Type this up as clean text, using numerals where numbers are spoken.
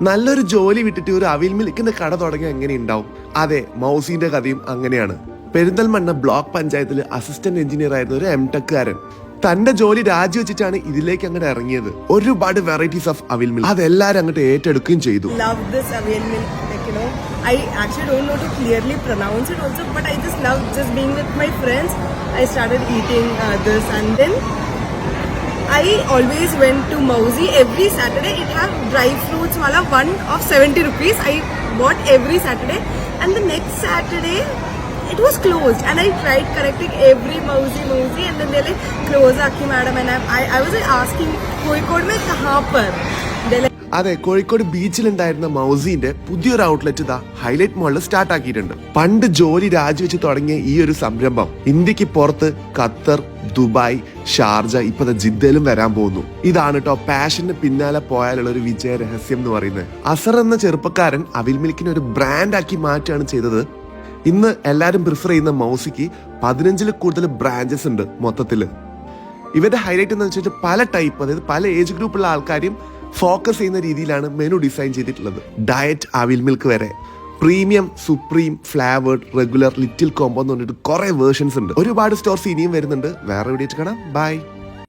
നല്ലൊരു ജോലി വിട്ടിട്ട് ഒരു അവിൽ മിൽക്കിന്റെ കട തുടങ്ങിയ എങ്ങനെ ഉണ്ടാവും? അതെ, മൗസിന്റെ കഥയും അങ്ങനെയാണ്. പെരിന്തൽമണ്ണ ബ്ലോക്ക് പഞ്ചായത്തിൽ അസിസ്റ്റന്റ് എഞ്ചിനീയർ ആയിരുന്ന ഒരു എംടെക്കാരൻ തന്റെ ജോലി രാജിവെച്ചിട്ടാണ് ഇതിലേക്ക് അങ്ങോട്ട് ഇറങ്ങിയത്. ഒരുപാട് വെറൈറ്റീസ് ഓഫ് അവിൽ മിൽക്ക് അതെല്ലാരും അങ്ങോട്ട് ഏറ്റെടുക്കുകയും ചെയ്തു. I actually don't know to clearly pronounce it also, but I just love just being with my friends. I started eating this, and then I always went to Mauzi every Saturday. It have dry fruits wala one of 70 rupees. I bought every Saturday, and the next Saturday it was closed, and I tried correcting every Mauzi, and then they like close Aki madam, and I was like asking Kozhikode mein kahan par. അതെ, കോഴിക്കോട് ബീച്ചിലുണ്ടായിരുന്ന മൗസിന്റെ പുതിയൊരു outlet ഇതാ highlight മോളിൽ start ആക്കിയിട്ടുണ്ട്. പണ്ട് ജോലി രാജിവെച്ച് തുടങ്ങിയ ഈ ഒരു സംരംഭം ഇന്ത്യക്ക് പുറത്ത് ഖത്തർ, ദുബായ്, ഷാർജ, ഇപ്പൊ ജിദ്ദയിലും വരാൻ പോകുന്നു. ഇതാണ് കേട്ടോ പാഷന് പിന്നാലെ പോയാലുള്ള ഒരു വിജയ രഹസ്യം എന്ന് പറയുന്നത്. അസർ എന്ന ചെറുപ്പക്കാരൻ അവിൽ മിൽക്കിനെ ഒരു ബ്രാൻഡ് ആക്കി മാറ്റുകയാണ് ചെയ്തത്. ഇന്ന് എല്ലാരും പ്രിഫർ ചെയ്യുന്ന മൗസിക്ക് 15ൽ കൂടുതൽ ബ്രാഞ്ചസ് ഉണ്ട് മൊത്തത്തില്. ഇവരുടെ ഹൈലൈറ്റ് എന്ന് വെച്ചിട്ട് പല ടൈപ്പ്, അതായത് പല ഏജ് ഗ്രൂപ്പുള്ള ആൾക്കാരും ഫോക്കസ് ചെയ്യുന്ന രീതിയിലാണ് മെനു ഡിസൈൻ ചെയ്തിട്ടുള്ളത്. ഡയറ്റ് അവിൽ മിൽക്ക് വരെ, premium, supreme, flavoured, regular, little combo എന്ന് പറഞ്ഞിട്ട് കുറെ വേർഷൻസ് ഉണ്ട്. ഒരുപാട് സ്റ്റോർസ് ഇനിയും വരുന്നുണ്ട്. വേറെ വീഡിയോ കാണാം. ബൈ.